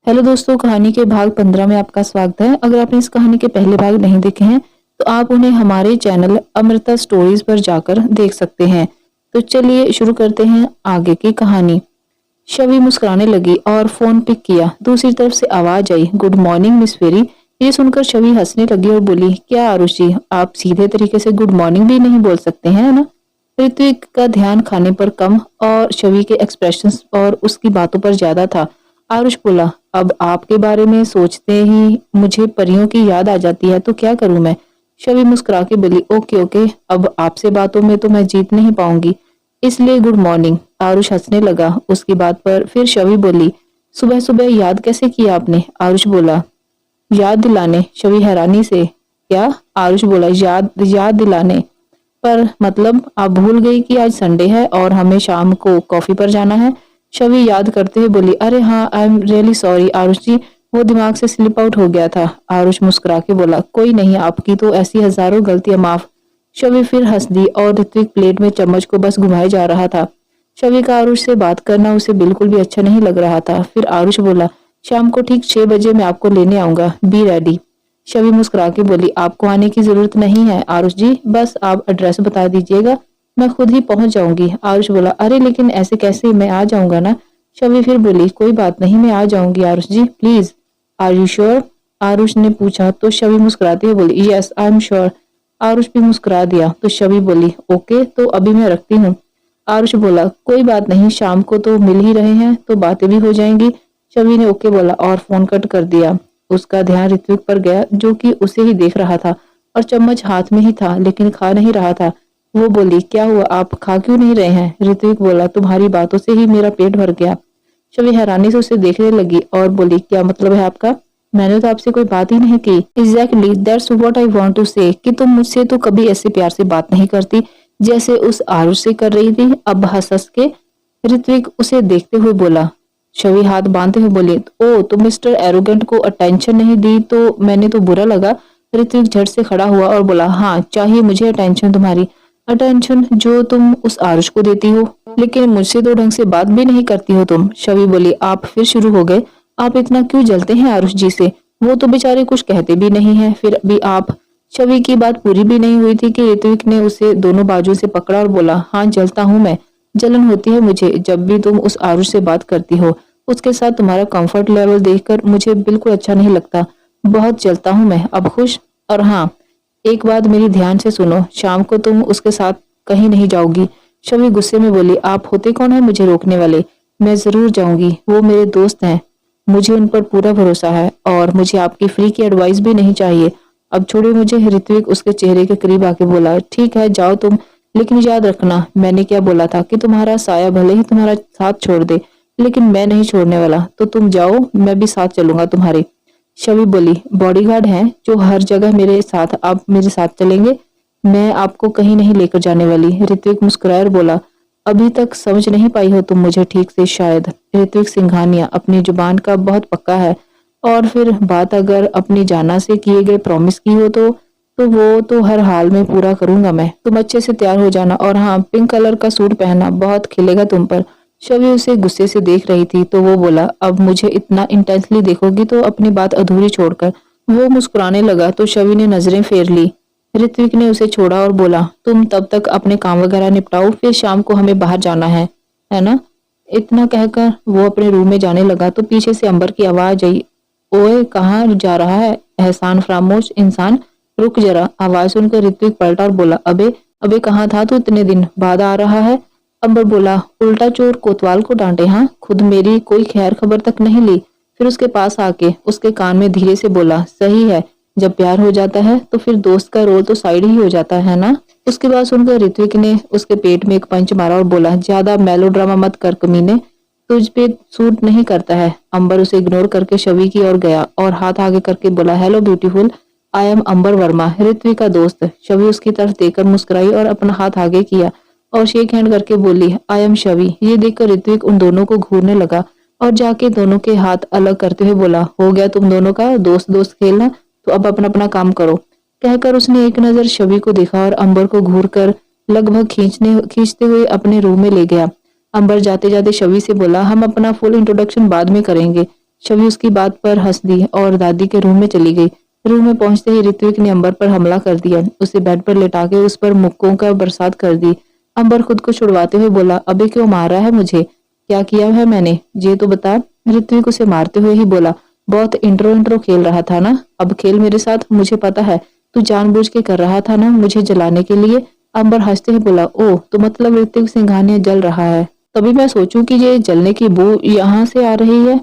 Hello दोस्तों, कहानी के भाग 15 में आपका स्वागत है। अगर आपने इस कहानी के पहले भाग नहीं देखे हैं तो आप उन्हें हमारे चैनल अमृता स्टोरीज पर जाकर देख सकते हैं। तो चलिए शुरू करते हैं आगे की कहानी। शवी मुस्कुराने लगी और फोन पिक किया। दूसरी तरफ से आवाज आई, गुड मॉर्निंग मिस वेरी। ये सुनकर शवी हंसने लगी और बोली, क्या आरुषि, आप सीधे तरीके से गुड मॉर्निंग भी नहीं बोल सकते हैं, है ना? ऋत्विक का ध्यान खाने पर कम और शवी के एक्सप्रेशंस और उसकी बातों पर ज्यादा था। आरुष बोला, अब आपके बारे में सोचते ही मुझे परियों की याद आ जाती है, तो क्या करूं मैं? शवी मुस्कुरा के बोली, ओके ओके, अब आपसे बातों में तो मैं जीत नहीं पाऊंगी, इसलिए गुड मॉर्निंग। आरुष हंसने लगा उसकी बात पर। फिर शवी बोली, सुबह सुबह याद कैसे किया आपने? आरुष बोला, याद दिलाने। शवी हैरानी से, क्या? आरुष बोला, याद याद दिलाने। पर मतलब आप भूल गई कि आज संडे है और हमें शाम को कॉफी पर जाना है? शवी याद करते हुए बोली, अरे हाँ, I am really sorry Aarush ji, वो दिमाग से स्लिप आउट हो गया था। आरुष मुस्कुरा के बोला, कोई नहीं, आपकी तो ऐसी हजारों गलतियां माफ। शवी फिर हंस दी और ऋत्विक प्लेट में चम्मच को बस घुमाए जा रहा था। शवी का आरुष से बात करना उसे बिल्कुल भी अच्छा नहीं लग रहा था। फिर आरुष बोला, शाम को ठीक 6 बजे मैं आपको लेने आऊंगा, बी रेडी। शवी मुस्कुरा के बोली, आपको आने की जरूरत नहीं है आरुष जी, बस आप एड्रेस बता दीजिएगा, मैं खुद ही पहुंच जाऊंगी। आरुष बोला, अरे लेकिन ऐसे कैसे, मैं आ जाऊंगा ना। शवी फिर बोली, कोई बात नहीं, मैं आ जाऊंगी Aarush ji, please. Are you sure? Aarush ने पूछा तो शवी मुस्कुराते हुए बोली, yes I am sure. Aarush भी मुस्कुरा दिया तो शवी बोली, ओके तो अभी मैं रखती हूँ। आरुष बोला, कोई बात नहीं, शाम को तो मिल ही रहे हैं तो बातें भी हो जाएंगी। शवी ने ओके बोला और फोन कट कर दिया। उसका ध्यान ऋत्विक पर गया जो कि उसे ही देख रहा था और चम्मच हाथ में ही था लेकिन खा नहीं रहा था। वो बोली, क्या हुआ, आप खा क्यों नहीं रहे हैं? ऋत्विक बोला, तुम्हारी बातों से ही मेरा पेट भर गया। शवी हैरानी से उसे देखने लगी और बोली, क्या मतलब है आपका? मैंने तो आपसे कोई बात ही नहीं की। Exactly that's what I want to say, कि तुम मुझसे तो कभी ऐसे प्यार से बात नहीं करती जैसे उस आरुष से कर रही थी। अब हंस हंस के ऋत्विक उसे देखते हुए बोला। शवी हाथ बांधते हुए बोली, ओ तो मिस्टर एरोगेंट को अटेंशन नहीं दी तो मैंने तो बुरा लगा। ऋत्विक झट से खड़ा हुआ और बोला, हाँ चाहिए मुझे अटेंशन, तुम्हारी अटेंशन जो तुम उस आरुष को देती हो, लेकिन मुझसे तो ढंग से बात भी नहीं करती हो तुम। शवी बोली, आप फिर शुरू हो गए, आप इतना क्यों जलते हैं आरुष जी से? वो तो बेचारे कुछ कहते भी नहीं है, फिर भी आप। शवी की बात पूरी भी नहीं हुई थी कि ऋत्विक ने उसे दोनों बाजू से पकड़ा और बोला, हाँ जलता हूँ मैं, जलन होती है मुझे जब भी तुम उस आरुष से बात करती हो। उसके साथ तुम्हारा कंफर्ट लेवल देखकर मुझे बिल्कुल अच्छा नहीं लगता, बहुत जलता हूँ मैं। अब खुश? और हाँ, एक बात मेरी ध्यान से सुनो, शाम को तुम उसके साथ कहीं नहीं जाओगी। शवी गुस्से में बोली, आप होते कौन है मुझे रोकने वाले? मैं जरूर जाऊंगी, वो मेरे दोस्त हैं, मुझे उन पर पूरा भरोसा है और मुझे आपकी फ्री की एडवाइस भी नहीं चाहिए। अब छोड़ो मुझे। ऋत्विक उसके चेहरे के करीब आके बोला, ठीक है जाओ तुम, लेकिन याद रखना मैंने क्या बोला था कि तुम्हारा साया भले ही तुम्हारा साथ छोड़ दे लेकिन मैं नहीं छोड़ने वाला। तो तुम जाओ, मैं भी साथ चलूंगा तुम्हारे। शवी बोली, बॉडीगार्ड हैं जो हर जगह मेरे साथ, आप मेरे साथ चलेंगे, मैं आपको कहीं नहीं लेकर जाने वाली। ऋत्विक मुस्कुराया और बोला, अभी तक समझ नहीं पाई हो तुम मुझे ठीक से शायद। ऋत्विक सिंघानिया अपनी जुबान का बहुत पक्का है और फिर बात अगर अपनी जाना से किए गए प्रॉमिस की हो तो वो तो हर हाल में पूरा करूंगा मैं। तुम अच्छे से तैयार हो जाना और हाँ, पिंक कलर का सूट पहनना, बहुत खिलेगा तुम पर। शवी उसे गुस्से से देख रही थी तो वो बोला, अब मुझे इतना इंटेंसली देखोगी तो अपनी बात अधूरी छोड़कर। वो मुस्कुराने लगा तो शवी ने नजरें फेर ली। ऋत्विक ने उसे छोड़ा और बोला, तुम तब तक अपने काम वगैरह निपटाओ, फिर शाम को हमें बाहर जाना है ना? इतना कहकर वो अपने रूम में जाने लगा तो पीछे से अंबर की आवाज आई, ओए कहाँ जा रहा है एहसान फरामोश इंसान, रुक जरा। आवाज सुनकर ऋत्विक पलटा और बोला, अबे अबे कहाँ था तू, इतने दिन बाद आ रहा है? अंबर बोला, उल्टा चोर कोतवाल को डांटे, हाँ खुद मेरी कोई खैर खबर तक नहीं ली। फिर उसके पास आके उसके कान में धीरे से बोला, सही है, जब प्यार हो जाता है तो फिर दोस्त का रोल तो साइड ही हो जाता है ना? उसके बाद सुनकर ऋत्विक ने उसके पेट में एक पंच मारा और बोला, ज्यादा मेलोड्रामा मत कर कमीने, तुझ पे सूट नहीं करता है। अंबर उसे इग्नोर करके शवी की ओर गया और हाथ आगे करके बोला, हेलो ब्यूटीफुल, आई एम अंबर वर्मा, ऋत्विक का दोस्त। शवी उसकी तरफ देखकर मुस्कुराई और अपना हाथ आगे किया और शेक हैंड करके बोली, आई एम शवी। ये देखकर ऋत्विक उन दोनों को घूरने लगा और जाके दोनों के हाथ अलग करते हुए बोला, हो गया तुम दोनों का दोस्त दोस्त खेलना, तो अब अपना अपना काम करो। कहकर उसने एक नजर शवी को देखा और अंबर को घूर कर लगभग खींचते हुए अपने रूम में ले गया। अंबर जाते जाते शवी से बोला, हम अपना फुल इंट्रोडक्शन बाद में करेंगे, छवि उसकी बात पर हंस दी और दादी के रूम में चली गई। रूम में पहुंचते ही ऋत्विक ने अंबर पर हमला कर दिया। उसे बेड पर लेटा के उस पर मुक्कों का बरसात कर दी। अंबर खुद को छुड़वाते हुए बोला, अबे क्यों मार रहा है मुझे? क्या किया है मैंने? ये तो बता। ऋत्विक उसे मारते हुए ही बोला, बहुत इंट्रो इंट्रो खेल रहा था ना, अब खेल मेरे साथ। मुझे पता है तू जानबूझ के कर रहा था ना, मुझे जलाने के लिए। अंबर हंसते हुए बोला, ओह तो मतलब ऋत्विक सिंघानिया जल रहा है। तभी मैं सोचूं कि ये जलने की बू यहाँ से आ रही है।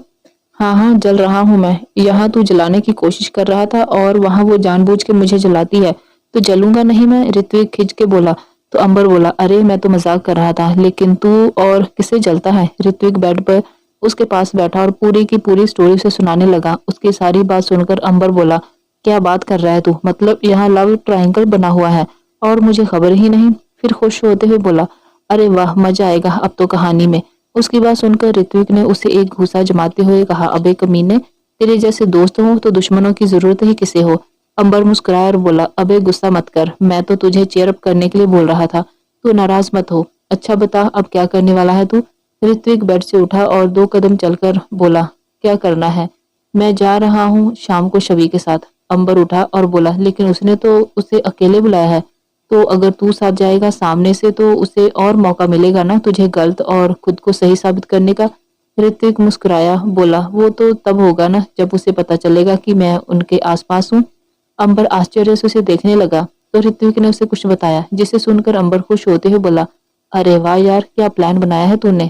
हाँ हाँ जल रहा हूँ मैं। यहाँ तू जलाने की कोशिश कर रहा था और वहां वो जानबूझ के मुझे जलाती है, तो जलूंगा नहीं मैं? ऋत्विक खिंच के बोला। तो अंबर बोला, अरे मैं तो मजाक कर रहा था, लेकिन तू और किसे जलता है? ऋत्विक बेड पर उसके पास बैठा और पूरी की पूरी स्टोरी उसे सुनाने लगा। उसकी सारी बात सुनकर अंबर बोला, क्या बात कर रहा है तू? मतलब यहाँ लव ट्रायंगल बना हुआ है और मुझे खबर ही नहीं? फिर खुश होते हुए बोला, अरे वाह मजा आएगा अब तो कहानी में। उसकी बात सुनकर ऋत्विक ने उसे एक घूंसा जमाते हुए कहा, अबे कमीने, तेरे जैसे दोस्त हो तो दुश्मनों की जरूरत ही किसे हो? अंबर मुस्कुराया और बोला, अबे गुस्सा मत कर, मैं तो तुझे चेयर अप करने के लिए बोल रहा था, तू नाराज मत हो। अच्छा बता अब क्या करने वाला है तू? ऋत्विक बेड से उठा और 2 कदम चलकर बोला, क्या करना है? मैं जा रहा हूँ शाम को शवी के साथ। अंबर उठा और बोला, लेकिन उसने तो उसे अकेले बुलाया है। तो अगर तू साथ जाएगा सामने से तो उसे और मौका मिलेगा ना तुझे गलत और खुद को सही साबित करने का। ऋत्विक मुस्कुराया, बोला, वो तो तब होगा ना जब उसे पता चलेगा कि मैं उनके आसपास हूँ। अंबर आश्चर्य से उसे देखने लगा तो ऋत्विक ने उसे कुछ बताया, जिसे सुनकर अंबर खुश होते हुए बोला, अरे वाह यार, क्या प्लान बनाया है तूने?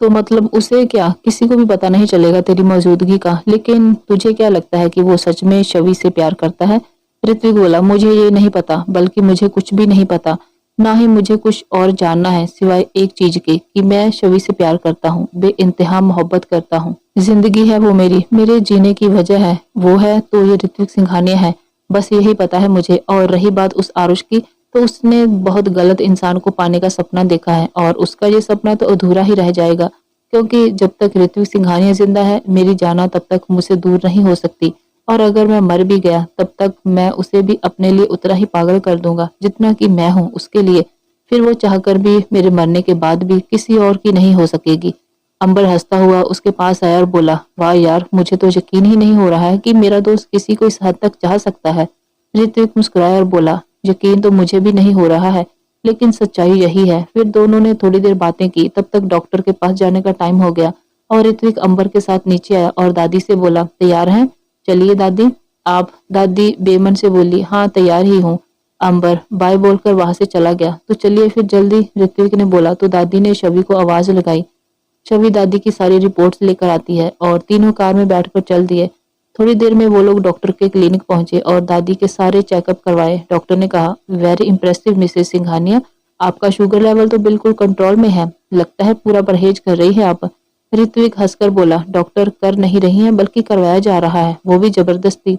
तो मतलब उसे क्या किसी को भी पता नहीं चलेगा तेरी मौजूदगी का? लेकिन तुझे क्या लगता है कि वो सच में शवी से प्यार करता है? ऋत्विक बोला, मुझे ये नहीं पता, बल्कि मुझे कुछ भी नहीं पता, ना ही मुझे कुछ और जानना है सिवाय एक चीज के कि मैं शवी से प्यार करता हूँ, बेइंतहा मोहब्बत करता हूँ। जिंदगी है वो मेरी, मेरे जीने की वजह है वो, है तो ये ऋत्विक सिंघानिया है। बस यही पता है मुझे। और रही बात उस आरुष की, तो उसने बहुत गलत इंसान को पाने का सपना देखा है और उसका ये सपना तो अधूरा ही रह जाएगा, क्योंकि जब तक ऋत्विक सिंघानिया जिंदा है मेरी जाना तब तक मुझसे दूर नहीं हो सकती, और अगर मैं मर भी गया तब तक मैं उसे भी अपने लिए उतना ही पागल कर दूंगा जितना कि मैं हूँ उसके लिए। फिर वो चाहकर भी मेरे मरने के बाद भी किसी और की नहीं हो सकेगी। अंबर हंसता हुआ उसके पास आया और बोला, वाह यार, मुझे तो यकीन ही नहीं हो रहा है कि मेरा दोस्त किसी को इस हद तक चाह सकता है। ऋत्विक मुस्कुराया और बोला, यकीन तो मुझे भी नहीं हो रहा है, लेकिन सच्चाई यही है। फिर दोनों ने थोड़ी देर बातें की। तब तक डॉक्टर के पास जाने का टाइम हो गया और ऋत्विक अंबर के साथ नीचे आया और दादी से बोला, तैयार हैं? चलिए दादी। आप? दादी बेमन से बोली, हाँ तैयार ही हूँ। अंबर बाय बोलकर वहां से चला गया। तो चलिए फिर जल्दी, ऋत्विक ने बोला। तो दादी ने शवी को आवाज लगाई। शवी दादी की सारी रिपोर्ट्स लेकर आती है और तीनों कार में बैठकर चल दिए। थोड़ी देर में वो लोग डॉक्टर के क्लिनिक पहुंचे और दादी के सारे चेकअप करवाए। डॉक्टर ने कहा, वेरी इंप्रेसिव मिसेस सिंघानिया, आपका शुगर लेवल तो बिल्कुल कंट्रोल में है, लगता है पूरा परहेज कर रही है आप। ऋत्विक हंसकर बोला, डॉक्टर कर नहीं रही हैं बल्कि करवाया जा रहा है, वो भी जबरदस्ती।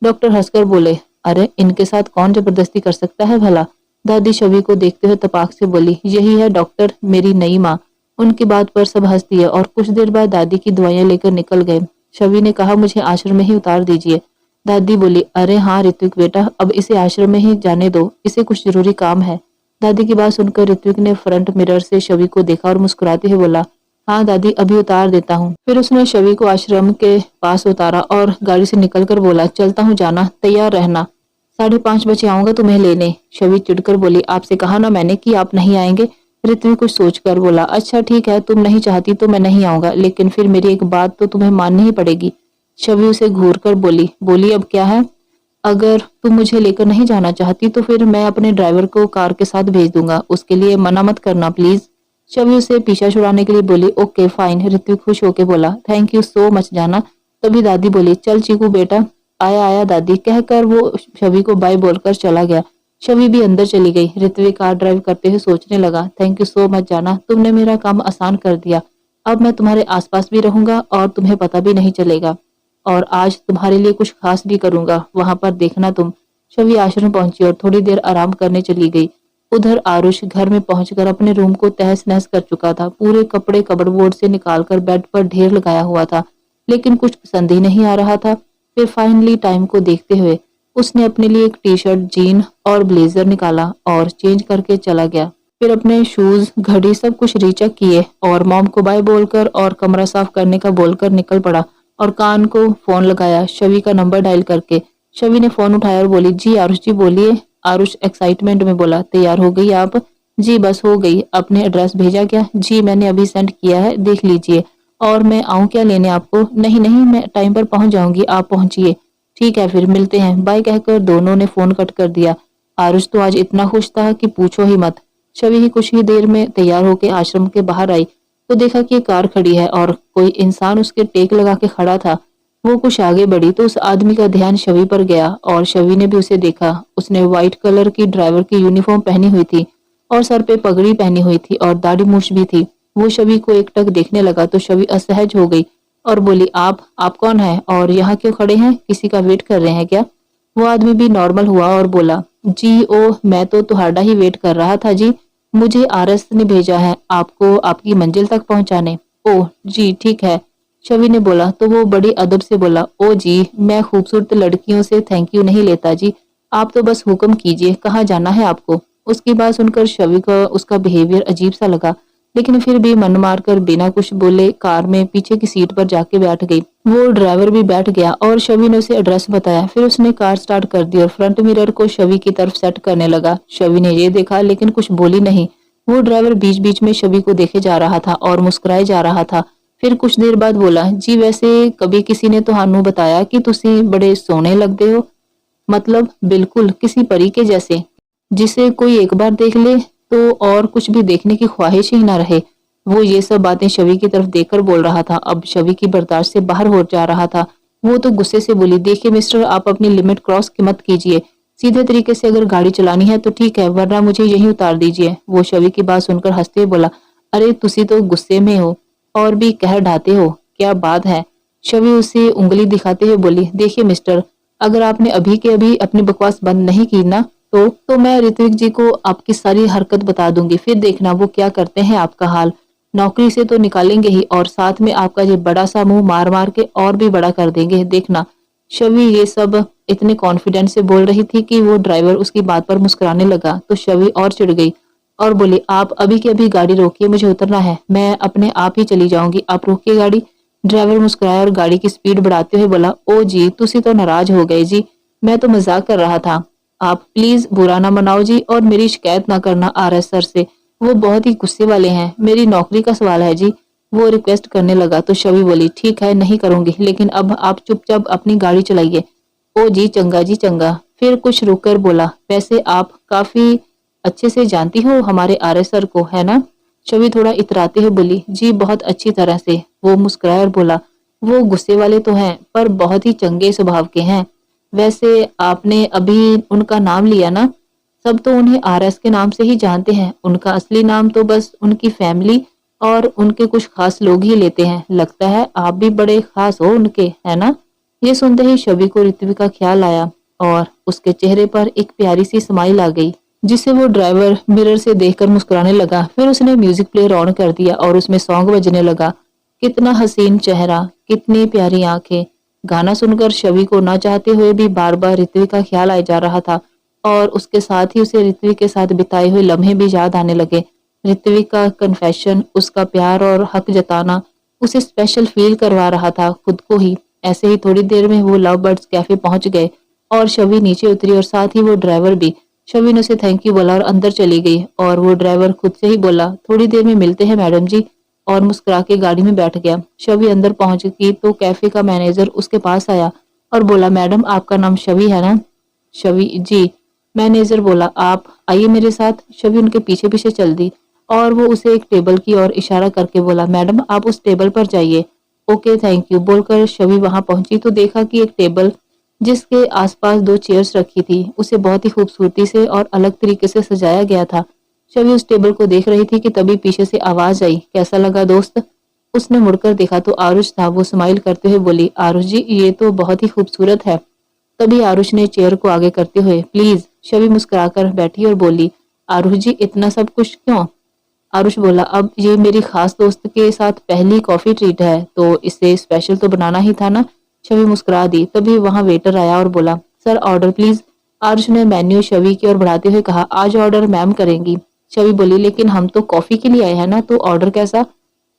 डॉक्टर हंसकर बोले, अरे इनके साथ कौन जबरदस्ती कर सकता है भला? दादी शवी को देखते हुए तपाक से बोली, यही है डॉक्टर, मेरी नई माँ। उनकी बात पर सब हंस दिए और कुछ देर बाद दादी की दवाइयां लेकर निकल गए। शवी ने कहा, मुझे आश्रम में ही उतार दीजिए। दादी बोली, अरे हाँ ऋत्विक बेटा, अब इसे आश्रम में ही जाने दो, इसे कुछ जरूरी काम है। दादी की बात सुनकर ऋत्विक ने फ्रंट मिरर से शवी को देखा और मुस्कुराते हुए बोला, हाँ दादी अभी उतार देता हूँ। फिर उसने शवी को आश्रम के पास उतारा और गाड़ी से निकलकर बोला, चलता हूँ जाना, तैयार रहना, 5:30 बजे आऊंगा तुम्हें लेने। शवी चिढ़कर बोली, आपसे कहा ना मैंने कि आप नहीं आएंगे। ऋत्विक कुछ सोचकर बोला, अच्छा ठीक है, तुम नहीं चाहती तो मैं नहीं आऊंगा, लेकिन फिर मेरी एक बात तो तुम्हें माननी ही पड़ेगी। शवी उसे घूर कर बोली, बोली अब क्या है? अगर तुम मुझे लेकर नहीं जाना चाहती तो फिर मैं अपने ड्राइवर को कार के साथ भेज दूंगा, उसके लिए मना मत करना प्लीज। शवी उसे पीछा छुड़ाने के लिए बोली, ओके फाइन। ऋत्विक खुश होकर बोला, थैंक यू सो मच जाना। तभी दादी बोली, चल चीकू बेटा, आया आया दादी, कहकर वो शवी को बाय बोलकर चला गया। शवी भी अंदर चली गई। ऋत्विक कार ड्राइव करते हुए सोचने लगा, थैंक यू सो मच जाना, तुमने मेरा काम आसान कर दिया। अब मैं तुम्हारे आसपास भी रहूंगा और तुम्हें पता भी नहीं चलेगा, और आज तुम्हारे लिए कुछ खास भी करूंगा, वहां पर देखना तुम। शवी आश्रम पहुंची और थोड़ी देर आराम करने चली गई। उधर आरुष घर में पहुंचकर अपने रूम को तहस नहस कर चुका था। पूरे कपड़े कबर्ड से निकालकर बेड पर ढेर लगाया हुआ था, लेकिन कुछ पसंद ही नहीं आ रहा था। फिर फाइनली टाइम को देखते हुए उसने अपने लिए एक टी शर्ट, जीन और ब्लेजर निकाला और चेंज करके चला गया। फिर अपने शूज, घड़ी सब कुछ रीचेक किए और मॉम को बाय बोलकर और कमरा साफ करने का बोलकर निकल पड़ा। और कान को फोन लगाया शवि का नंबर डायल करके। शवि ने फोन उठाया और बोली, जी आरुष जी बोलिए। आरुष एक्साइटमेंट में बोला, तैयार हो गई आप? जी बस हो गई। अपने एड्रेस भेजा क्या? जी मैंने अभी सेंड किया है, देख लीजिए। और मैं आऊं क्या लेने आपको? नहीं नहीं, मैं टाइम पर पहुंच जाऊंगी, आप पहुंचिए। ठीक है फिर मिलते हैं, बाय कहकर दोनों ने फोन कट कर दिया। आरुष तो आज इतना खुश था कि पूछो ही मत। शवि ही कुछ ही देर में तैयार होकर आश्रम के बाहर आई तो देखा कि कार खड़ी है और कोई इंसान उसके टेक लगा के खड़ा था। वो कुछ आगे बढ़ी तो उस आदमी का ध्यान शवि पर गया और शवि ने भी उसे देखा। उसने व्हाइट कलर की ड्राइवर की यूनिफॉर्म पहनी हुई थी और सर पे पगड़ी पहनी हुई थी और दाढ़ी मूछ भी थी। वो शवि को एकटक देखने लगा तो शवि असहज हो गई और बोली, आप कौन है और यहाँ क्यों खड़े हैं? किसी का वेट कर रहे हैं क्या? वो आदमी भी नॉर्मल हुआ और बोला, जी ओह मैं तो तुम्हारा ही वेट कर रहा था जी। मुझे आरएस ने भेजा है आपको आपकी मंजिल तक पहुंचाने। ओह जी ठीक है, शवि ने बोला तो वो बड़ी अदब से बोला, ओ जी मैं खूबसूरत लड़कियों से थैंक यू नहीं लेता जी, आप तो बस हुक्म कीजिए, कहाँ जाना है आपको? उसकी बात सुनकर शवि को उसका बिहेवियर अजीब सा लगा, लेकिन फिर भी मन मार कर बिना कुछ बोले कार में पीछे की सीट पर जाके बैठ गई। वो ड्राइवर भी बैठ गया और शवि ने उसे एड्रेस बताया। फिर उसने कार स्टार्ट कर दी और फ्रंट मिरर को शवि की तरफ सेट करने लगा। शवि ने ये देखा लेकिन कुछ बोली नहीं। वो ड्राइवर बीच बीच में शवि को देखे जा रहा था और मुस्कुराए जा रहा था। फिर कुछ देर बाद बोला, जी वैसे कभी किसी ने ਤੁਹਾਨੂੰ बताया कि तुसी बड़े सोहने लगदे हो? मतलब बिल्कुल किसी परी के जैसे, जिसे कोई एक बार देख ले तो और कुछ भी देखने की ख्वाहिश ही ना रहे। वो ये सब बातें शवि की तरफ देखकर बोल रहा था। अब शवि की बर्दाश्त से बाहर हो जा रहा था। वो तो गुस्से से बोली, देखिए मिस्टर आप अपनी लिमिट क्रॉस मत कीजिए। सीधे तरीके से अगर गाड़ी चलानी है तो ठीक है वरना मुझे यहीं उतार दीजिए। वो शवि की बात सुनकर हंसते हुए बोला, अरे तुसी तो गुस्से में हो और भी कह ढाते हो, क्या बात है? शवि उसे उंगली दिखाते हुए बोली, देखिए मिस्टर अगर आपने अभी के अभी अपनी बकवास बंद नहीं की ना तो मैं ऋत्विक जी को आपकी सारी हरकत बता दूंगी, फिर देखना वो क्या करते हैं आपका हाल। नौकरी से तो निकालेंगे ही और साथ में आपका ये बड़ा सा मुंह मार मार के और भी बड़ा कर देंगे, देखना। शवि ये सब इतने कॉन्फिडेंस से बोल रही थी कि वो ड्राइवर उसकी बात पर मुस्कुराने लगा तो शवि और चिढ़ गई और बोली, आप अभी की अभी गाड़ी रोकिए, मुझे उतरना है, मैं अपने आप ही चली जाऊंगी, आप रोकिए गाड़ी। ड्राइवर मुस्कुराया और गाड़ी की स्पीड बढ़ाते हुए बोला, ओ जी तुसी तो नाराज हो गए जी, मैं तो मजाक कर रहा था, आप प्लीज बुरा ना मनाओ जी और मेरी शिकायत ना करना आरएस सर से, वो बहुत ही गुस्से वाले हैं, मेरी नौकरी का सवाल है जी। वो रिक्वेस्ट करने लगा तो शवि बोली, ठीक है नहीं करूंगी, लेकिन अब आप चुपचाप अपनी गाड़ी चलाइए। ओ जी चंगा। फिर कुछ रुककर बोला, वैसे आप काफी अच्छे से जानती हो हमारे आरएस सर को, है ना? शवि थोड़ा इतराते हुए बोली, जी बहुत अच्छी तरह से। वो मुस्कुराया और बोला, वो गुस्से वाले तो हैं पर बहुत ही चंगे स्वभाव के हैं। वैसे आपने अभी उनका नाम लिया ना, सब तो उन्हें आरएस के नाम से ही जानते हैं, उनका असली नाम तो बस उनकी फैमिली और उनके कुछ खास लोग ही लेते हैं, लगता है आप भी बड़े खास हो उनके, है ना? ये सुनते ही शवि को ऋत्विक का ख्याल आया और उसके चेहरे पर एक प्यारी सी स्माइल आ गई जिसे वो ड्राइवर मिरर से देखकर मुस्कुराने लगा। फिर उसने म्यूजिक प्लेयर ऑन कर दिया और उसमें सॉन्ग बजने लगा, कितना हसीन चेहरा, कितनी प्यारी आंखें। गाना सुनकर शवि को ना चाहते हुए भी बार बार ऋत्विक का ख्याल आ जा रहा था और उसके साथ ही उसे ऋत्विक के साथ बिताए हुए लम्हे भी याद आने लगे। ऋत्विक का कन्फेशन, उसका प्यार और हक जताना उसे स्पेशल फील करवा रहा था खुद को ही। ऐसे ही थोड़ी देर में वो लव बर्ड्स कैफे पहुंच गए और शवि नीचे उतरी और साथ ही वो ड्राइवर भी। शवि ने उसे थैंक यू बोला और अंदर चली गई और वो ड्राइवर खुद से ही बोला, थोड़ी देर में मिलते हैं मैडम जी, और मुस्कुरा के गाड़ी में बैठ गया। शवि अंदर पहुंच गई तो कैफे का मैनेजर उसके पास आया और बोला, मैडम आपका नाम शवि है ना? शवि, जी। मैनेजर बोला, आप आइए मेरे साथ। शवि उनके पीछे पीछे चल दी और वो उसे एक टेबल की ओर इशारा करके बोला, मैडम आप उस टेबल पर जाइए। ओके थैंक यू बोलकर शवि वहां पहुंची तो देखा कि एक टेबल जिसके आसपास दो चेयर्स रखी थी उसे बहुत ही खूबसूरती से और अलग तरीके से सजाया गया था। शवि उस टेबल को देख रही थी कि तभी पीछे से आवाज आई, कैसा लगा दोस्त? उसने मुड़कर देखा तो आरुष था। वो स्माइल करते हुए बोली, आरुष जी ये तो बहुत ही खूबसूरत है। तभी आरुष ने चेयर को आगे करते हुए, प्लीज। शवि मुस्कुराकर बैठी और बोली, आरुष जी इतना सब कुछ क्यों? आरुष बोला, अब ये मेरी खास दोस्त के साथ पहली कॉफी ट्रीट है तो इसे स्पेशल तो बनाना ही था ना। शवि मुस्कुरा दी। तभी वहां वेटर आया और बोला, सर ऑर्डर प्लीज। आरुष ने मेन्यू शवि की ओर बढ़ाते हुए कहा, आज ऑर्डर मैम करेंगी। शवि बोली, लेकिन हम तो कॉफी के लिए आए हैं ना, तो ऑर्डर कैसा?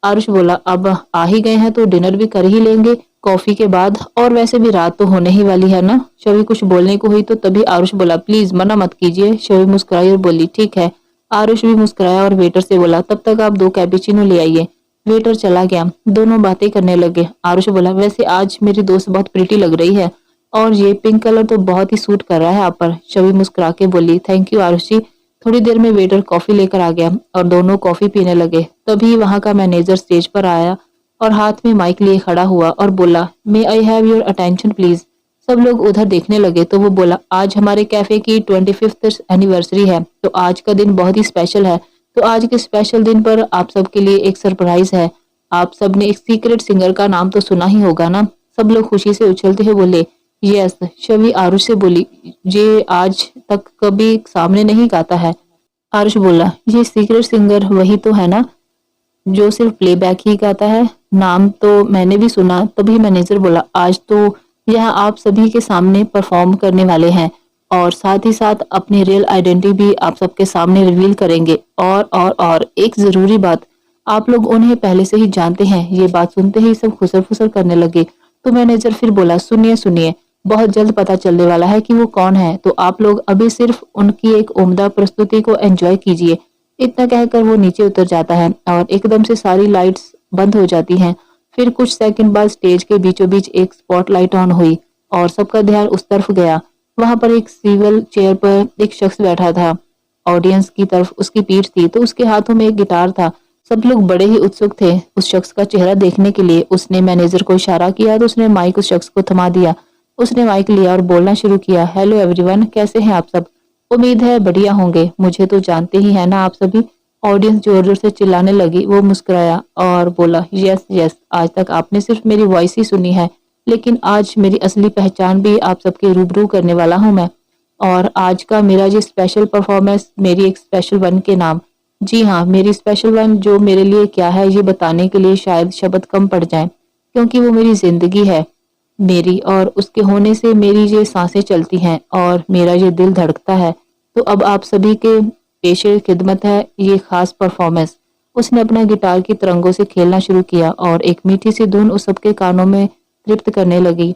आरुष बोला, अब आ ही गए हैं तो डिनर भी कर ही लेंगे, कॉफी के बाद, और वैसे भी रात तो होने ही वाली है ना। शवी कुछ बोलने को हुई तो तभी आरुष बोला, प्लीज मना मत कीजिए। शवी मुस्कुराई और बोली, ठीक है। आरुष भी मुस्कुराया और वेटर से बोला, तब तक आप 2 कैपुचिनो ले आइए। वेटर चला गया। दोनों बातें करने लगे। आरुष बोला, वैसे आज मेरी दोस्त बहुत प्रिटी लग रही है और ये पिंक कलर तो बहुत ही सूट कर रहा है आप पर। शवी मुस्कुरा के बोली, थैंक यू आरुष जी। थोड़ी देर में वेटर कॉफी लेकर आ गया और दोनों कॉफी पीने लगे। तभी वहां का मैनेजर स्टेज पर आया और हाथ में माइक लिए खड़ा हुआ और बोला, may I have your attention please. सब लोग उधर देखने लगे तो वो बोला, आज हमारे कैफे की 25th एनिवर्सरी है, तो आज का दिन बहुत ही स्पेशल है। तो आज के स्पेशल दिन पर आप सबके लिए एक सरप्राइज है। आप सबने एक सीक्रेट सिंगर का नाम तो सुना ही होगा ना। सब लोग खुशी से उछलते हुए बोले, यस। शवी आरुष से बोली, ये आज तक कभी सामने नहीं गाता है। आरुष बोला, ये सीक्रेट सिंगर वही तो है ना जो सिर्फ प्लेबैक ही गाता है। नाम तो मैंने भी सुना। तभी मैनेजर बोला, आज तो यह आप सभी के सामने परफॉर्म करने वाले हैं और साथ ही साथ अपनी रियल आइडेंटिटी भी आप सबके सामने रिवील करेंगे। और एक जरूरी बात, आप लोग उन्हें पहले से ही जानते हैं। ये बात सुनते ही सब खुसर फुसर करने लगे। तो मैनेजर फिर बोला, सुनिए सुनिए, बहुत जल्द पता चलने वाला है कि वो कौन है, तो आप लोग अभी सिर्फ उनकी एक उम्दा प्रस्तुति को एंजॉय कीजिए। इतना कहकर वो नीचे उतर जाता है और एकदम से सारी लाइट्स बंद हो जाती हैं। फिर कुछ सेकंड बाद स्टेज के बीचों बीच एक स्पॉटलाइट ऑन हुई और सबका ध्यान उस तरफ गया। वहां पर एक सिविल चेयर पर एक शख्स बैठा था। ऑडियंस की तरफ उसकी पीठ थी तो उसके हाथों में एक गिटार था। सब लोग बड़े ही उत्सुक थे उस शख्स का चेहरा देखने के लिए। उसने मैनेजर को इशारा किया तो उसने माइक उस शख्स को थमा दिया। उसने माइक लिया और बोलना शुरू किया, हेलो एवरीवन, कैसे हैं आप सब? उम्मीद है बढ़िया होंगे। मुझे तो जानते ही है ना आप सभी। ऑडियंस जोर जोर से चिल्लाने लगी। वो मुस्कुराया और बोला, यस यस, आज तक आपने सिर्फ मेरी वॉइस ही सुनी है, लेकिन आज मेरी असली पहचान भी आप सबके रूबरू करने वाला हूँ मैं। और आज का मेरा ये स्पेशल परफॉर्मेंस मेरी एक स्पेशल वन के नाम, जी हाँ, मेरी स्पेशल वन जो मेरे लिए क्या है ये बताने के लिए शायद शब्द कम पड़ जाएं, क्योंकि वो मेरी जिंदगी है मेरी, और उसके होने से मेरी ये सांसें चलती हैं और मेरा ये दिल धड़कता है। तो अब आप सभी के पेशे खिदमत है ये खास परफॉर्मेंस। उसने अपना गिटार की तरंगों से खेलना शुरू किया और एक मीठी सी धुन उस सबके कानों में तृप्त करने लगी।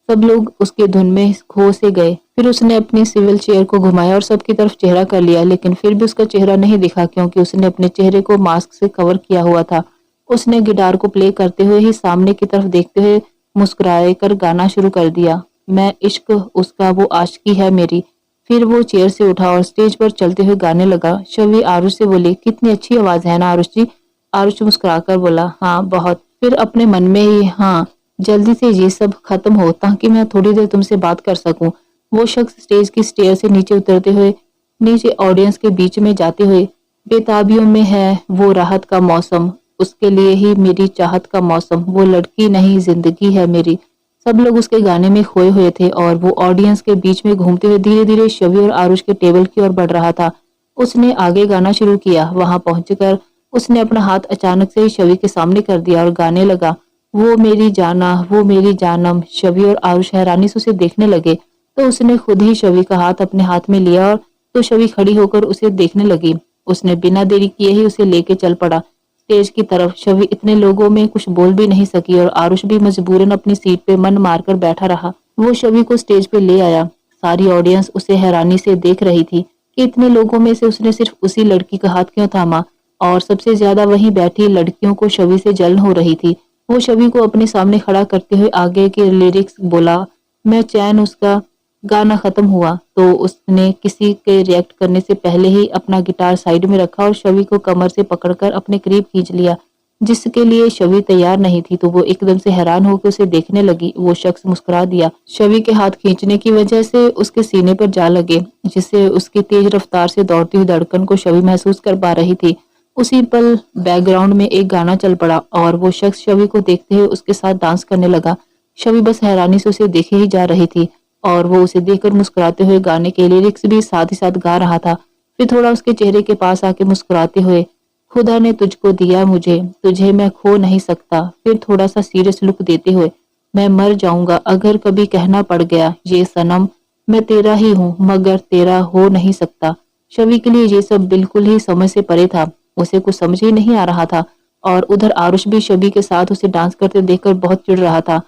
सब लोग उसके धुन में खो से गए। फिर उसने अपनी सिविल चेयर को घुमाया और सबकी तरफ चेहरा कर लिया, लेकिन फिर भी उसका चेहरा नहीं दिखा क्योंकि उसने अपने चेहरे को मास्क से कवर किया हुआ था। उसने गिटार को प्ले करते हुए ही सामने की तरफ देखते हुए मुस्कुराए कर गाना शुरू कर दिया, मैं इश्क उसका वो आशिकी है मेरी। फिर वो चेयर से उठा और स्टेज पर चलते हुए गाने लगा। शवी आरुष से बोली, कितनी अच्छी आवाज है ना आरुष जी? आरुष मुस्कुराकर बोला, हाँ बहुत। फिर अपने मन में ही, हाँ जल्दी से ये सब खत्म हो ताकि मैं थोड़ी देर तुमसे बात कर सकूं। वो शख्स स्टेज की स्टेयर से नीचे उतरते हुए नीचे ऑडियंस के बीच में जाते हुए, बेताबियों में है वो राहत का मौसम, उसके लिए ही मेरी चाहत का मौसम, वो लड़की नहीं जिंदगी है मेरी। सब लोग उसके गाने में खोए हुए थे और वो ऑडियंस के बीच में घूमते हुए धीरे धीरे शवी और आरुष के टेबल की ओर बढ़ रहा था। उसने आगे गाना शुरू किया। वहां पहुंचकर उसने अपना हाथ अचानक से ही शवी के सामने कर दिया और गाने लगा, वो मेरी जाना वो मेरी जानम। शवी और आरुष हैरानी से उसे देखने लगे तो उसने खुद ही शवी का हाथ अपने हाथ में लिया और तो शवी खड़ी होकर उसे देखने लगी। उसने बिना देरी किए ही उसे लेके चल पड़ा स्टेज की तरफ। शवी इतने लोगों में कुछ बोल भी नहीं सकी और आरुष भी मजबूरन अपनी सीट पे मन मारकर बैठा रहा। वो शवी को स्टेज पे ले आया। सारी ऑडियंस उसे हैरानी से देख रही थी कि इतने लोगों में से उसने सिर्फ उसी लड़की का हाथ क्यों थामा, और सबसे ज्यादा वहीं बैठी लड़कियों को शवी से जलन हो रही थी। वो शवी को अपने सामने खड़ा करते हुए आगे के लिरिक्स बोला, मैं चैन। उसका गाना खत्म हुआ तो उसने किसी के रिएक्ट करने से पहले ही अपना गिटार साइड में रखा और शवी को कमर से पकड़कर अपने करीब खींच लिया, जिसके लिए शवी तैयार नहीं थी। तो वो एकदम से हैरान होकर उसे देखने लगी। वो शख्स मुस्कुरा दिया। शवी के हाथ खींचने की वजह से उसके सीने पर जा लगे, जिससे उसकी तेज रफ्तार से दौड़ती हुई धड़कन को शवी महसूस कर पा रही थी। उसी पल बैकग्राउंड में एक गाना चल पड़ा और वो शख्स शवी को देखते हुए उसके साथ डांस करने लगा। शवी बस हैरानी से उसे देखे ही जा रही थी और वो उसे देखकर मुस्कुराते हुए गाने के लिरिक्स भी साथ ही साथ गा रहा था। फिर थोड़ा उसके चेहरे के पास आके मुस्कुराते हुए, खुदा ने तुझको दिया मुझे, तुझे मैं खो नहीं सकता। फिर थोड़ा सा सीरियस लुक देते हुए, मैं मर जाऊंगा अगर कभी कहना पड़ गया ये सनम, मैं तेरा ही हूँ मगर तेरा हो नहीं सकता। शवी के लिए ये सब बिल्कुल ही समझ से परे था। उसे कुछ समझ ही नहीं आ रहा था और उधर आरुष भी शवी के साथ उसे डांस करते देखकर बहुत चिढ़ रहा था।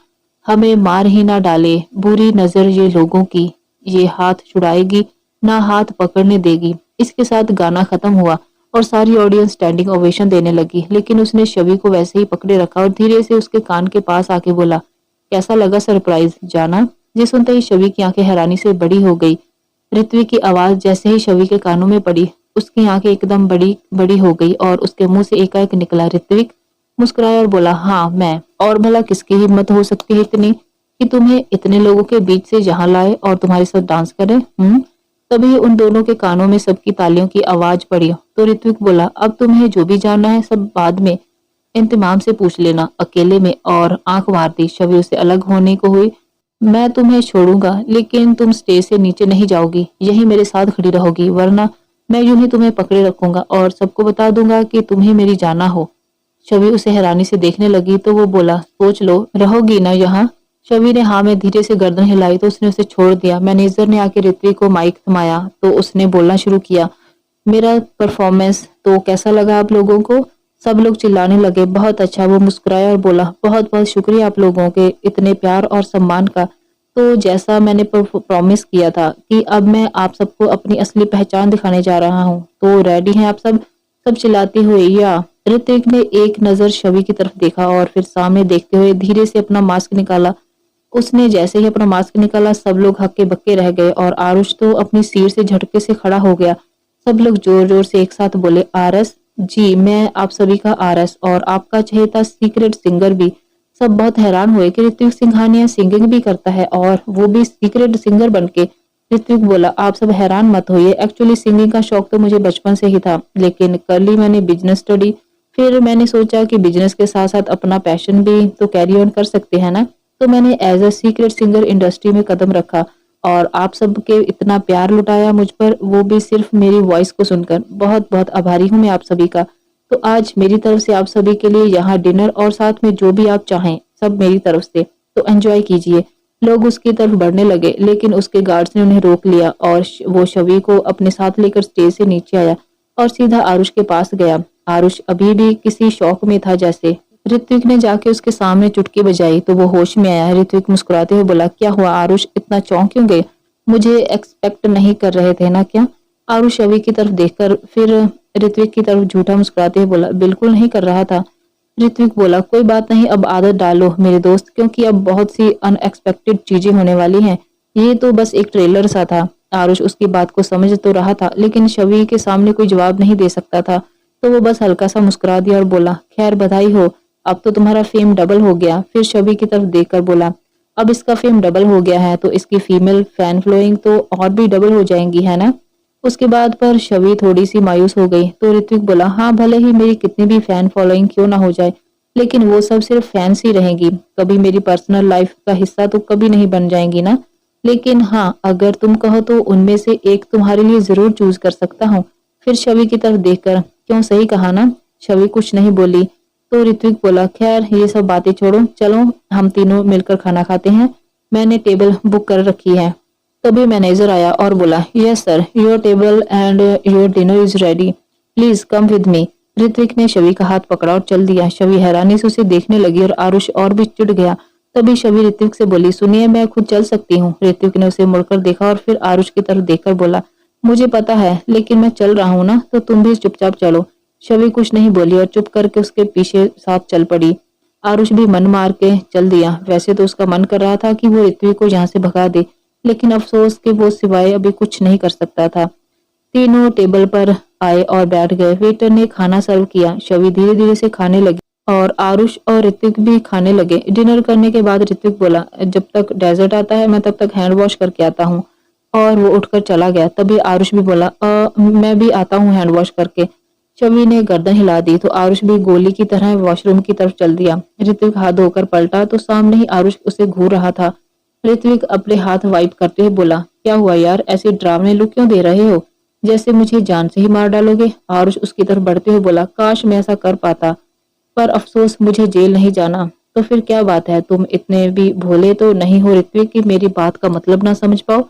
हमें मार ही ना डाले, बुरी नजर ये लोगों की, ये हाथ छुड़ाएगी ना हाथ पकड़ने देगी। इसके साथ गाना खत्म हुआ और सारी ऑडियंस स्टैंडिंग ओवेशन देने लगी, लेकिन उसने शवि को वैसे ही पकड़े रखा और धीरे से उसके कान के पास आके बोला, कैसा लगा सरप्राइज जाना? ये सुनते ही शवि की आंखें हैरानी से बड़ी हो गई। ऋत्विक की आवाज जैसे ही शवि के कानों में पड़ी, उसकी आंखें एकदम बड़ी बड़ी हो गई और उसके मुंह से एकाएक निकला, ऋत्विक। मुस्कुराया और बोला, हाँ मैं। और भला किसकी हिम्मत हो सकती है इतनी कि तुम्हें इतने लोगों के बीच से यहाँ लाए और तुम्हारे साथ डांस करे? तभी उन दोनों के कानों में सबकी तालियों की आवाज पड़ी तो ऋत्विक बोला, अब तुम्हें जो भी जानना है सब बाद में इंतमाम से पूछ लेना, अकेले में। और आंख मार दी। शवि उसे अलग होने को हुई। मैं तुम्हें छोड़ूंगा लेकिन तुम स्टेज से नीचे नहीं जाओगी, यही मेरे साथ खड़ी रहोगी, वरना मैं यूं ही तुम्हें पकड़े रखूंगा और सबको बता दूंगा कि तुम ही मेरी जाना हो। शवि उसे हैरानी से देखने लगी तो वो बोला, सोच लो, रहोगी ना यहाँ? शवि ने हाँ में धीरे से गर्दन हिलाई तो उसने उसे छोड़ दिया। मैनेजर ने आके ऋत्विक को माइक थमाया तो उसने बोलना शुरू किया, मेरा परफॉर्मेंस तो कैसा लगा आप लोगों को? सब लोग चिल्लाने लगे, बहुत अच्छा। वो मुस्कुराया और बोला, बहुत बहुत शुक्रिया आप लोगों के इतने प्यार और सम्मान का। तो जैसा मैंने प्रॉमिस किया था कि अब मैं आप सबको अपनी असली पहचान दिखाने जा रहा हूँ, तो रेडी हैं आप सब? सब चिल्लाते हुए या। ऋतिक ने एक नजर शवि की तरफ देखा और फिर सामने देखते हुए धीरे से अपना मास्क निकाला। उसने जैसे ही अपना मास्क निकाला सब लोग हक्के बक्के रह गए और आरुष तो अपनी सीट से झटके से खड़ा हो गया। सब लोग जोर जोर से एक साथ बोले, आरएस जी, मैं आप सभी का आरएस और आपका चहेता सीक्रेट सिंगर भी। सब बहुत हैरान हुए कि ऋत्विक सिंघानिया सिंगिंग भी करता है और वो भी सीक्रेट सिंगर बनके। ऋत्विक बोला, आप सब हैरान मत होइए, एक्चुअली सिंगिंग का शौक तो मुझे बचपन से ही था, लेकिन कर ली मैंने बिजनेस स्टडी। फिर मैंने सोचा कि बिजनेस के साथ साथ अपना पैशन भी तो कैरी ऑन कर सकते हैं ना, तो मैंने as a secret singer industry में कदम रखा और आप सबके इतना प्यार लुटाया मुझ पर, वो भी सिर्फ मेरी वॉइस को सुनकर। बहुत बहुत आभारी हूँ मैं आप सभी का। तो आज मेरी तरफ से आप सभी के लिए यहाँ डिनर और साथ में जो भी आप चाहें सब मेरी तरफ से, तो एंजॉय कीजिए। लोग उसकी तरफ बढ़ने लगे लेकिन उसके गार्ड्स ने उन्हें रोक लिया और वो शवि को अपने साथ लेकर स्टेज से नीचे आया और सीधा आरुष के पास गया। आरुष अभी भी किसी शौक में था जैसे। ऋत्विक ने जाके उसके सामने चुटकी बजाई तो वो होश में आया। ऋत्विक मुस्कुराते हुए बोला, क्या हुआ आरुष, इतना चौंक क्यों गए? मुझे एक्सपेक्ट नहीं कर रहे थे ना क्या? आरुष शवि की तरफ देखकर फिर ऋत्विक की तरफ झूठा मुस्कुराते हुए बोला, बिल्कुल नहीं कर रहा था। ऋत्विक बोला, कोई बात नहीं, अब आदत डालो मेरे दोस्त, क्योंकि अब बहुत सी अनएक्सपेक्टेड चीजें होने वाली हैं। ये तो बस एक ट्रेलर सा था। आरुष उसकी बात को समझ तो रहा था लेकिन शवि के सामने कोई जवाब नहीं दे सकता था, तो वो बस हल्का सा मुस्कुरा दिया और बोला, खैर बधाई हो, अब तो तुम्हारा फेम डबल हो गया। फिर शवि की तरफ देखकर बोला, अब इसका फेम डबल हो गया है तो इसकी फीमेल फैन फॉलोइंग तो और भी डबल हो जाएंगी, है ना? उसके बाद पर शवि थोड़ी सी मायूस हो गई तो ऋत्विक बोला, हाँ भले ही मेरी कितनी भी फैन फॉलोइंग क्यों ना हो जाए, लेकिन वो सब सिर्फ फैंस ही रहेंगी, कभी मेरी पर्सनल लाइफ का हिस्सा तो कभी नहीं बन जाएंगी ना। लेकिन हाँ, अगर तुम कहो तो उनमें से एक तुम्हारे लिए जरूर चूज कर सकता हूँ। फिर शवि की तरफ देखकर, क्यों, सही कहा ना? शवि कुछ नहीं बोली तो ऋत्विक बोला, खैर ये सब बातें छोड़ो, चलो हम तीनों मिलकर खाना खाते हैं, मैंने टेबल बुक कर रखी है। तभी मैनेजर आया और बोला, yes sir, your table and your dinner is ready, please come with me. Ritwik ने शवि का हाथ पकड़ा और चल दिया। शवि हैरानी से उसे देखने लगी और आरुष और भी चिढ़ गया। तभी शवि ऋत्विक से बोली, सुनिए मैं खुद चल सकती हूँ। ऋत्विक ने उसे मुड़कर देखा और फिर आरुष की तरफ देखकर बोला, मुझे पता है लेकिन मैं चल रहा हूँ ना, तो तुम भी चुपचाप चलो। शवि कुछ नहीं बोली और चुप करके उसके पीछे साथ चल पड़ी। आरुष भी मन मार के चल दिया। वैसे तो उसका मन कर रहा था कि वो ऋत्विक को यहाँ से भगा दे, लेकिन अफसोस कि वो सिवाय अभी कुछ नहीं कर सकता था। तीनों टेबल पर आए और बैठ गए। वेटर ने खाना सर्व किया। शवि धीरे धीरे से खाने लगी और आरुष और ऋत्विक भी खाने लगे। डिनर करने के बाद ऋत्विक बोला, जब तक डेजर्ट आता है मैं तब तक हैंड वॉश करके आता हूँ, और वो उठकर चला गया। तभी आरुष भी बोला, मैं भी आता हूँ हैंड वॉश करके। शवि ने गर्दन हिला दी तो आरुष भी गोली की तरह वॉशरूम की तरफ चल दिया। ऋत्विक हाथ धोकर पलटा तो सामने ही आरुष उसे घूर रहा था। ऋत्विक अपने हाथ वाइप करते हुए बोला, क्या हुआ यार, ऐसे ड्रावने लुक क्यों दे रहे हो, जैसे मुझे जान से ही मार डालोगे? आरुष उसकी तरफ बढ़ते हुए बोला, काश मैं ऐसा कर पाता, पर अफसोस मुझे जेल नहीं जाना। तो फिर क्या बात है, तुम इतने भी भोले तो नहीं हो ऋत्विक कि मेरी बात का मतलब ना समझ पाओ,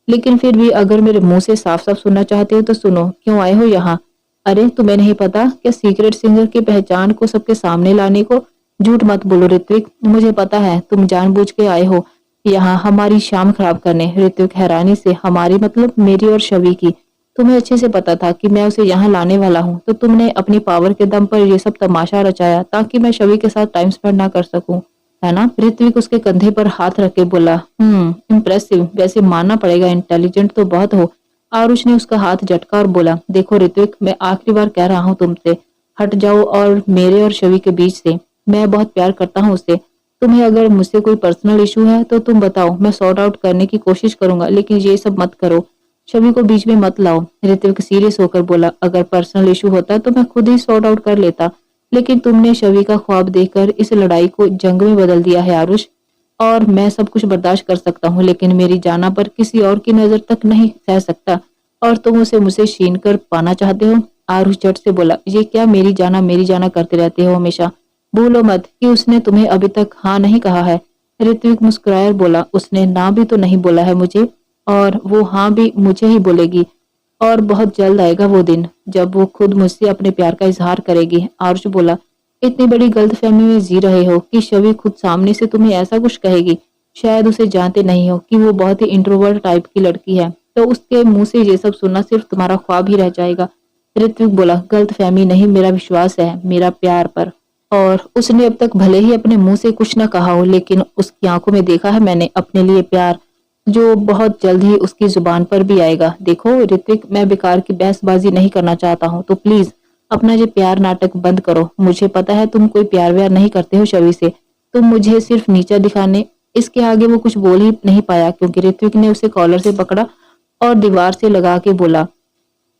लेकिन फिर भी अगर मेरे मुंह से साफ साफ सुनना चाहते हो तो सुनो, क्यों आए हो यहाँ? अरे तुम्हें नहीं पता क्या सीक्रेट सिंगर की पहचान को सबके सामने लाने को झूठ मत बोलो ऋत्विक, मुझे पता है तुम जानबूझ के आए हो यहाँ हमारी शाम खराब करने। ऋत्विक हैरानी से, हमारी मतलब मेरी और शवि की। तुम्हें अच्छे से पता था कि मैं उसे यहाँ लाने वाला हूँ, तो तुमने अपनी पावर के दम पर ये सब तमाशा रचाया ताकि मैं शवि के साथ टाइम स्पेंड ना कर सकूं, है ना? ऋत्विक उसके कंधे पर हाथ रख के बोला, इम्प्रेसिव, वैसे मानना पड़ेगा इंटेलिजेंट तो बहुत हो। आरुष ने उसका हाथ झटका और बोला, देखो ऋत्विक, मैं आखिरी बार कह रहा हूँ तुमसे, हट जाओ और मेरे और शवि के बीच से। मैं बहुत प्यार करता हूँ उससे। तुम्हें अगर मुझसे कोई पर्सनल इशू है तो तुम बताओ, मैं सॉर्ट आउट करने की कोशिश करूंगा, लेकिन ये सब मत करो। शवि को बीच में मत लाओ। ऋत्विक सीरियस होकर बोला, अगर पर्सनल इशू होता तो मैं खुद ही सॉर्ट आउट कर लेता, लेकिन तुमने शवि का ख्वाब देखकर इस लड़ाई को जंग में बदल दिया है आरुष। और मैं सब कुछ बर्दाश्त कर सकता हूँ, लेकिन मेरी जाना पर किसी और की नजर तक नहीं सह सकता। और तुम उसे मुझसे छीन कर पाना चाहते हो? आरुष झट से बोला, ये क्या मेरी जाना करते रहते हो हमेशा? भूलो मत कि उसने तुम्हें अभी तक हाँ नहीं कहा है। ऋत्विक मुस्कुराया और बोला, उसने ना भी तो नहीं बोला है मुझे, और वो हाँ भी मुझे ही बोलेगी। और बहुत जल्द आएगा वो दिन जब वो खुद मुझसे अपने प्यार का इजहार करेगी। आरुष बोला, इतनी बड़ी गलतफहमी में जी रहे हो कि शवि खुद सामने से तुम्हें ऐसा कुछ कहेगी? शायद उसे जानते नहीं हो कि वो बहुत ही इंट्रोवर्ट टाइप की लड़की है, तो उसके मुंह से ये सब सुनना सिर्फ तुम्हारा ख्वाब ही रह जाएगा। ऋत्विक बोला, गलतफहमी नहीं, मेरा विश्वास है, मेरा प्यार पर। और उसने अब तक भले ही अपने मुंह से कुछ ना कहा हो, लेकिन उसकी आंखों में देखा है मैंने अपने लिए प्यार, जो बहुत जल्द ही उसकी जुबान पर भी आएगा। देखो ऋत्विक, मैं बेकार की बहसबाजी नहीं करना चाहता हूँ, तो प्लीज अपना ये प्यार नाटक बंद करो। मुझे पता है तुम कोई प्यार व्यार नहीं करते हो शवि से, तुम मुझे सिर्फ नीचा दिखाने। इसके आगे वो कुछ बोल ही नहीं पाया, क्योंकि ऋत्विक ने उसे कॉलर से पकड़ा और दीवार से लगा के बोला,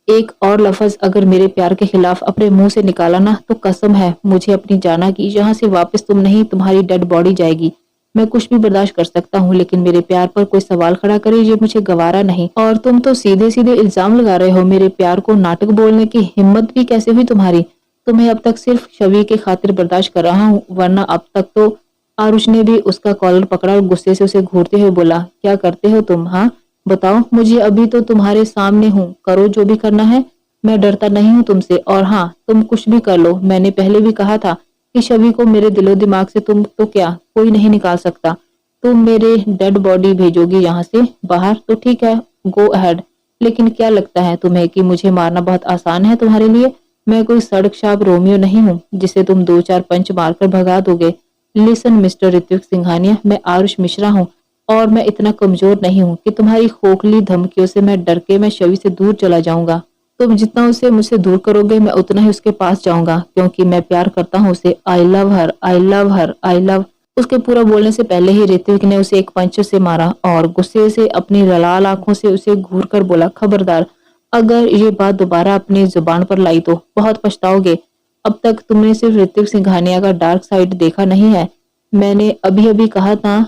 एक और लफ्ज अगर मेरे प्यार के खिलाफ अपने मुंह से निकाला ना, तो कसम है मुझे अपनी जाना की, यहाँ से वापस तुम नहीं, तुम्हारी डेड बॉडी जाएगी। मैं कुछ भी बर्दाश्त कर सकता हूँ, लेकिन मेरे प्यार पर कोई सवाल खड़ा करे ये मुझे गवारा नहीं। और तुम तो सीधे सीधे इल्जाम लगा रहे हो मेरे प्यार को। नाटक बोलने की हिम्मत भी कैसे हुई तुम्हारी? तुम्हें अब तक सिर्फ शवि के खातिर बर्दाश्त कर रहा हूँ, वरना अब तक तो। आरुष ने भी उसका कॉलर पकड़ा और गुस्से से उसे घूरते हुए बोला, क्या करते हो तुम? हाँ बताओ मुझे, अभी तो तुम्हारे सामने हूँ, करो जो भी करना है। मैं डरता नहीं हूँ तुमसे, और हाँ तुम कुछ भी कर लो, मैंने पहले भी कहा था कि शवि को मेरे दिलो दिमाग से तुम तो क्या कोई नहीं निकाल सकता। तुम मेरे डेड बॉडी भेजोगी यहाँ से बाहर तो ठीक है, गो अहेड, लेकिन क्या लगता है तुम्हें कि मुझे मारना बहुत आसान है तुम्हारे लिए? मैं कोई सड़क छाप रोमियो नहीं हूँ जिसे तुम दो चार पंच मारकर भगा दोगे। लिसन मिस्टर ऋत्विक सिंघानिया, मैं आरुष मिश्रा हूँ, और मैं इतना कमजोर नहीं हूँ कि तुम्हारी खोखली धमकियों से मैं डर के मैं शवि से दूर चला जाऊंगा। तुम जितना उसे मुझसे दूर करोगे मैं उतना ही उसके पास जाऊंगा, क्योंकि मैं प्यार करता हूँ उसे। I love her, I love her, I love. उसके पूरा बोलने से पहले ही ऋत्विक ने उसे एक पंच से मारा और गुस्से से अपनी लाल आंखों से उसे घूर कर बोला, खबरदार, अगर ये बात दोबारा अपनी जुबान पर लाई तो बहुत पछताओगे। अब तक तुमने सिर्फ ऋत्विक सिंघानिया का डार्क साइड देखा नहीं है। मैंने अभी अभी कहा था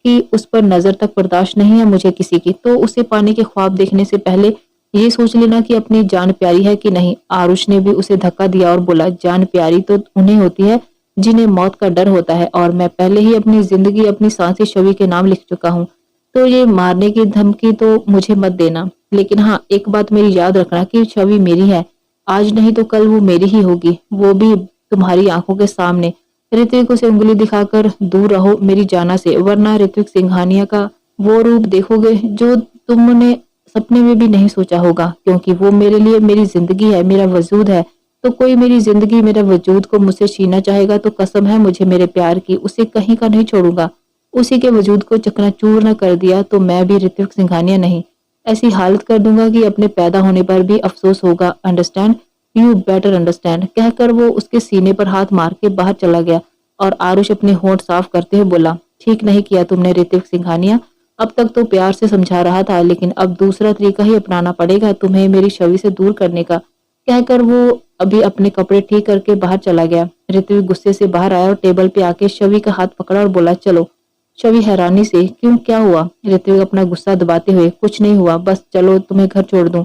कि उस पर नजर तक बर्दाश्त नहीं है मुझे किसी की, तो उसे पाने के ख्वाब देखने से पहले ये सोच लेना कि अपनी जान प्यारी है कि नहीं। आरुष ने भी उसे धक्का दिया और बोला, जान प्यारी तो उन्हें होती है जिन्हें मौत का डर होता है, और मैं पहले ही अपनी जिंदगी अपनी सांसें शवि के नाम लिख चुका हूँ, तो ये मारने की धमकी तो मुझे मत देना। लेकिन हाँ, एक बात मेरी याद रखना कि छवि मेरी है, आज नहीं तो कल वो मेरी ही होगी, वो भी तुम्हारी आंखों के सामने। ऋत्विक उसे उंगली दिखाकर, दूर रहो मेरी जाना से, वरना ऋत्विक सिंघानिया का वो रूप देखोगे जो तुमने सपने में भी नहीं सोचा होगा, क्योंकि वो मेरे लिए मेरी जिंदगी है, मेरा वजूद है। तो कोई मेरी जिंदगी मेरा वजूद को मुझसे छीनना चाहेगा तो कसम है मुझे मेरे प्यार की, उसे कहीं का नहीं छोड़ूंगा। उसी के वजूद को चकनाचूर न कर दिया तो मैं भी ऋत्विक सिंघानिया नहीं, ऐसी हालत कर दूंगा कि अपने पैदा होने पर भी अफसोस होगा। Understand, you better understand. कहकर वो उसके सीने पर हाथ मार के बाहर चला गया और आरुष अपने होंठ साफ करते हुए बोला, ठीक नहीं किया तुमने ऋत्विक सिंघानिया। अब तक तो प्यार से समझा रहा था, लेकिन अब दूसरा तरीका ही अपनाना पड़ेगा तुम्हें मेरी छवि से दूर करने का। कहकर वो अभी अपने कपड़े ठीक करके बाहर चला गया। ऋत्विक गुस्से से बाहर आया और टेबल पे आके छवि का हाथ पकड़ा और बोला, चलो। छवि हैरानी से, क्यों, क्या हुआ? ऋत्विक अपना गुस्सा दबाते हुए, कुछ नहीं हुआ, बस चलो तुम्हें घर छोड़ दूं।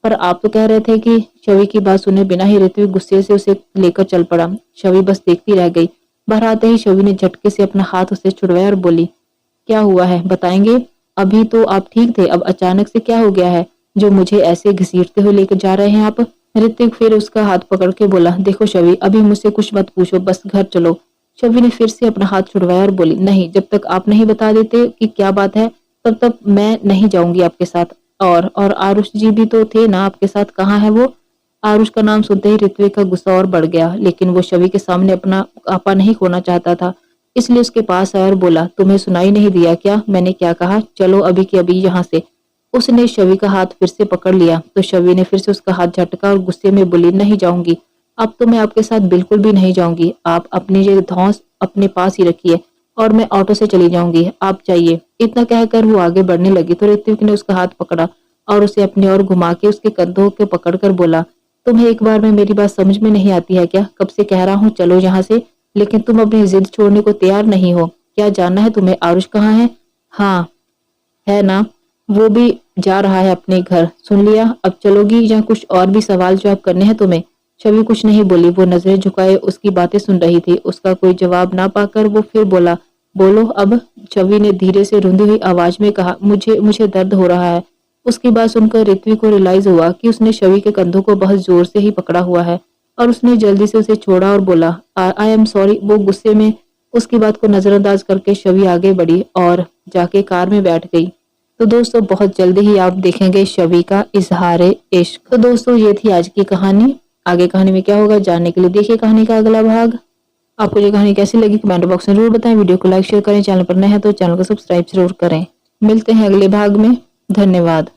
पर आप तो कह रहे थे कि। छवि की बात सुने बिना ही ऋत्विक गुस्से से उसे लेकर चल पड़ा। छवि बस देखती रह गई। बाहर आते ही छवि ने झटके से अपना हाथ उसे छुड़वाया और बोली, क्या हुआ है बताएंगे? अभी तो आप ठीक थे, अब अचानक से क्या हो गया है जो मुझे ऐसे घसीटते हुए लेकर जा रहे हैं आप? ऋत्विक फिर उसका हाथ पकड़ के बोला, देखो छवि, अभी मुझसे कुछ मत पूछो, बस घर चलो। शवि ने फिर से अपना हाथ छुड़वाया और बोली, नहीं, जब तक आप नहीं बता देते कि क्या बात है तब तक मैं नहीं जाऊंगी आपके साथ। और आरुष जी भी तो थे ना आपके साथ, कहाँ है वो? आरुष का नाम सुनते ही ऋत्विक का गुस्सा और बढ़ गया, लेकिन वो शवि के सामने अपना आपा नहीं खोना चाहता था, इसलिए उसके पास आया और बोला, तुम्हें सुनाई नहीं दिया क्या मैंने क्या कहा? चलो अभी के अभी यहाँ से। उसने शवि का हाथ फिर से पकड़ लिया तो शवि ने फिर से उसका हाथ झटका और गुस्से में बोली, नहीं जाऊंगी, अब तो मैं आपके साथ बिल्कुल भी नहीं जाऊंगी। आप अपनी ये धौंस अपने पास ही रखिए और मैं ऑटो से चली जाऊंगी, आप जाइए। इतना कहकर वो आगे बढ़ने लगी तो ऋत्विक ने उसका हाथ पकड़ा और उसे अपनी ओर घुमा के उसके कंधों के पकड़कर बोला, तुम्हें एक बार में मेरी बात समझ में नहीं आती है क्या? कब से कह रहा हूँ चलो यहाँ से, लेकिन तुम अपनी जिद छोड़ने को तैयार नहीं हो। क्या जानना है तुम्हें आरुष कहाँ है? हाँ, है ना, वो भी जा रहा है अपने घर। सुन लिया, अब चलोगी या कुछ और भी सवाल जवाब करने हैं तुम्हें? छवि कुछ नहीं बोली, वो नजरें झुकाए उसकी बातें सुन रही थी। उसका कोई जवाब ना पाकर वो फिर बोला, बोलो अब। छवि ने धीरे से रुंधी हुई आवाज में कहा, मुझे मुझे दर्द हो रहा है। उसकी बात सुनकर ऋत्विक को रियलाइज हुआ कि उसने शवि के कंधों को बहुत जोर से ही पकड़ा हुआ है और उसने जल्दी से उसे छोड़ा और बोला, आई एम सॉरी। वो गुस्से में उसकी बात को नजरअंदाज करके शवि आगे बढ़ी और जाके कार में बैठ गई। तो दोस्तों बहुत जल्दी ही आप देखेंगे शवि का इजहारे इश्क। तो दोस्तों ये थी आज की कहानी। आगे कहानी में क्या होगा जानने के लिए देखिए कहानी का अगला भाग। आपको ये कहानी कैसी लगी कमेंट बॉक्स में जरूर बताएं। वीडियो को लाइक शेयर करें, चैनल पर नए हैं तो चैनल को सब्सक्राइब जरूर करें। मिलते हैं अगले भाग में। धन्यवाद।